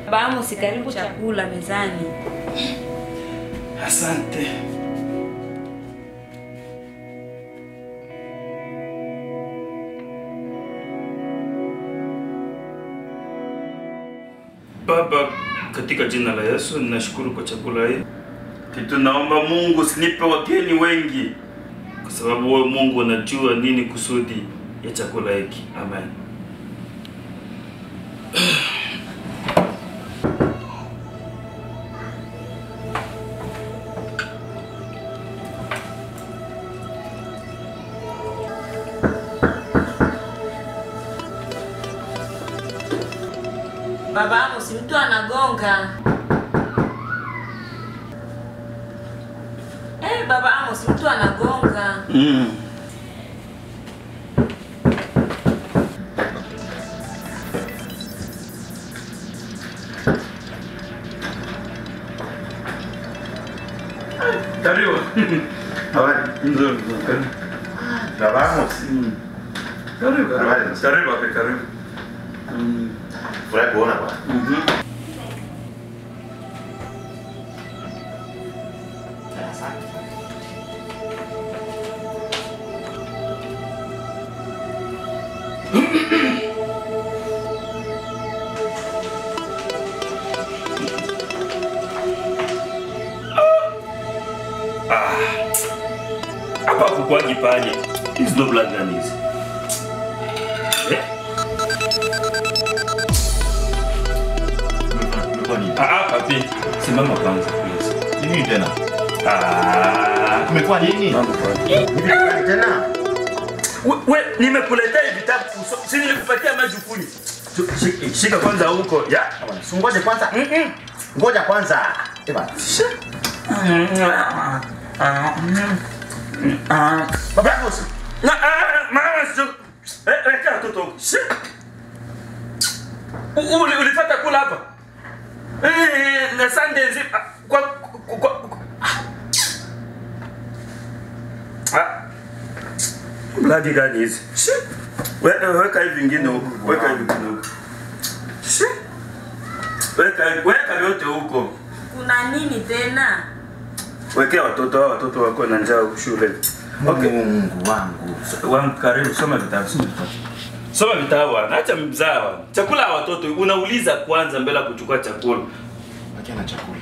Baba Amos, karibu chakula mezani. Asante. Baba, katika jina la Yesu ninashukuru kwa chakula hii. Kitu naomba Mungu usinipe wageni wengi, kwa sababu wewe Mungu unajua nini kusudi ya chakula hiki. Amen. Baba Amos, mtu anagonga. Baba Amos, mtu anagonga. Karibu. Habari nzuri. Baba Amos. Karibu. Karibu. Furahi kuona bwana. Hapa kwa kipanya. Is no blood than this. Papi, simama kwanza please. Nini tena? Kumekuwa nini? Hivi tena? Wewe nimekuletea vitabu. Si nilikupatia majukuni. Shika kwanza huko. Ya. Ngoja kwanza. Ngoja kwanza. Baba Amos. Mama sio. Weka toto huko. Ulipata kula hapa? Na Sunday nzima Bloody gani hizi? Weka hivi vingine huko. Weka hivi vingine huko. Weka yote huko. Kuna nini tena? Wekea watoto wako na njaa shule. Okay, Mungu wangu. Karibu soma vitabu. Soma vitabu, acha mzawa. Chakula ya watoto unauliza kwanza mbele ya kuchukua chakula. Acha na chakula.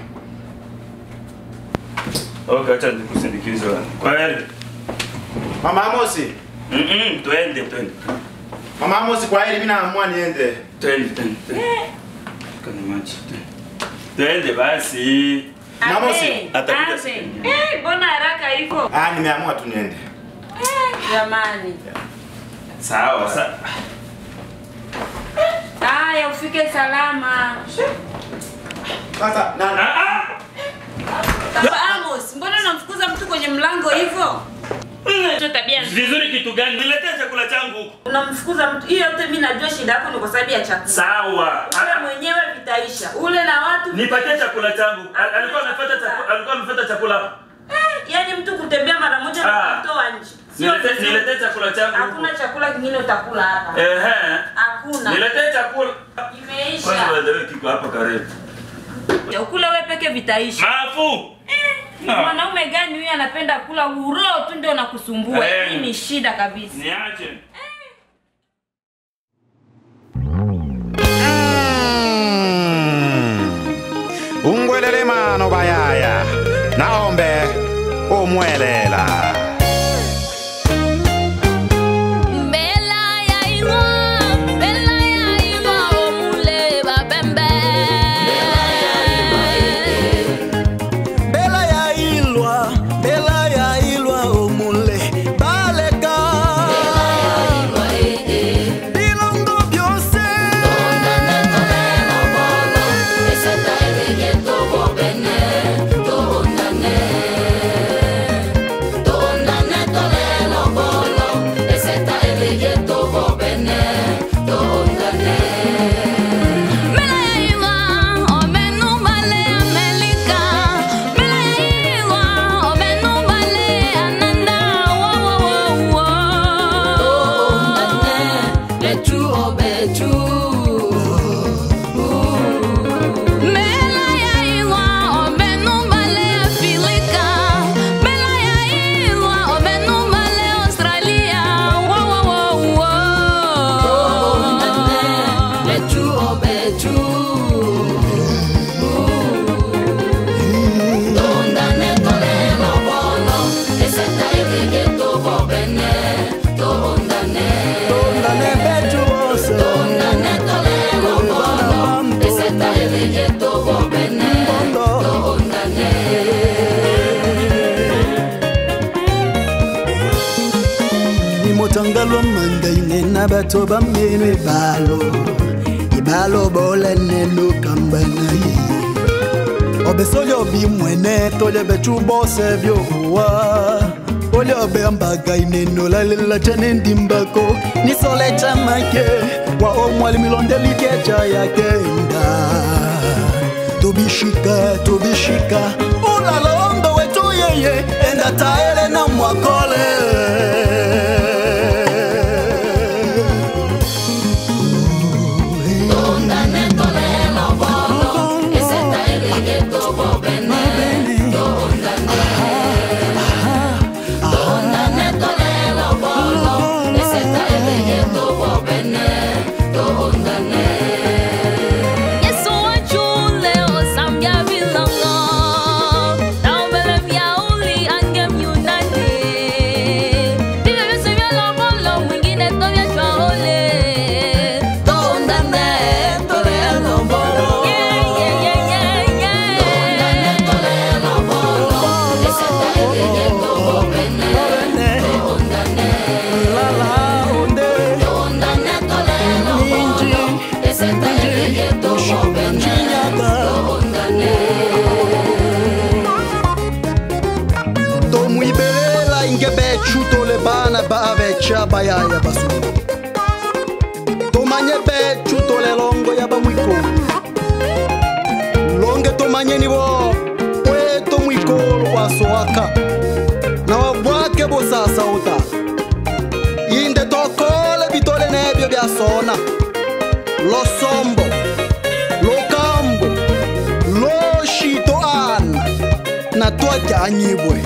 Okay, acha nikusindikize. Kwa heri. Mama Amos. Twende. Mama Amos, kwa heri mimi naamua niende. Twende. Kana maji. Twende basi. Mama Amos. Atakuja. Mbona haraka hivyo? Nimeamua tu niende. Jamani. Sawa. Haya, ufike salama. Sasa Baba Amos, mbona unamfukuza mtu kwenye mlango hivyo? Hiyo tabia vizuri kitu gani? Niletee chakula changu huko. Unamfukuza mtu. Hiyo yote mimi najua shida yako ni kwa sababu ya chakula. Sawa. Ule mwenyewe vitaisha. Ule na watu. Nipatie chakula changu. Alikuwa amefuata chakula hapa. Yaani mtu kutembea mara moja na kutoa nje. Niletee chakula changu. Hakuna chakula kingine utakula hapa. Hakuna. Niletee chakula. Imeisha. Kwanza wewe kiko hapa karibu. Ukule wewe peke vitaisha. Maafu. Mwanaume gani huyu anapenda kula uroo tu ndio nakusumbua? Hii ni shida kabisa. Niache. Ungwelele mano bayaya. Naombe umwelela. Don't ine na bato ba meno ibalo bole nelo kambana yi obesolyo bi mwene tole betu bose byowa ole obe mbaga ine no la lela chane ndimbako ni sole chamake wa omwali milonde likecha yakenda tubishika ula londo wetu yeye enda taele na mwakole Baya ya basu tomanye be chutole longo ya bamwiko longe tomanye ni bo weto mwiko wasoaka na wabwake bo sasa uta inde tokole bitole nebyo bya sona lo sombo lo kambo lo shito an na toa anyibwe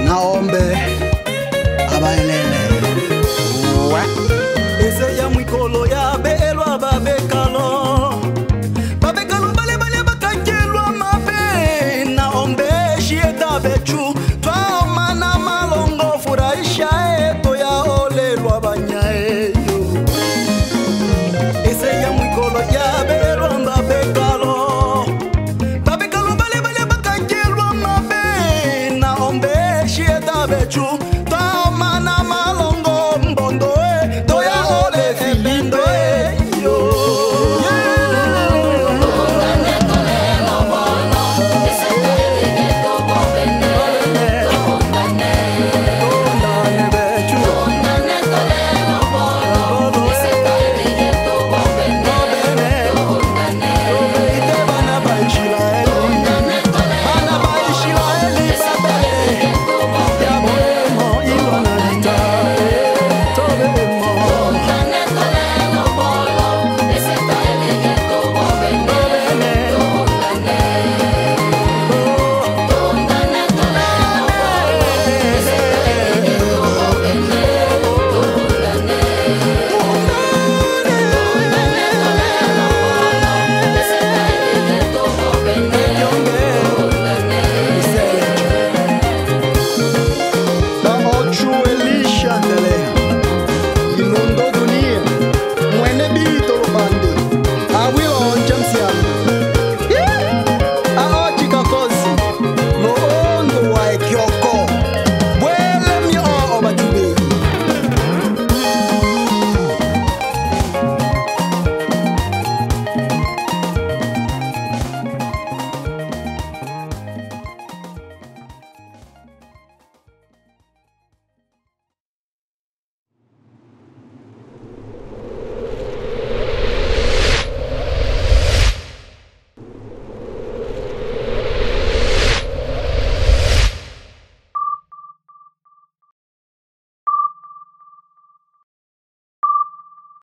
naombe abaelele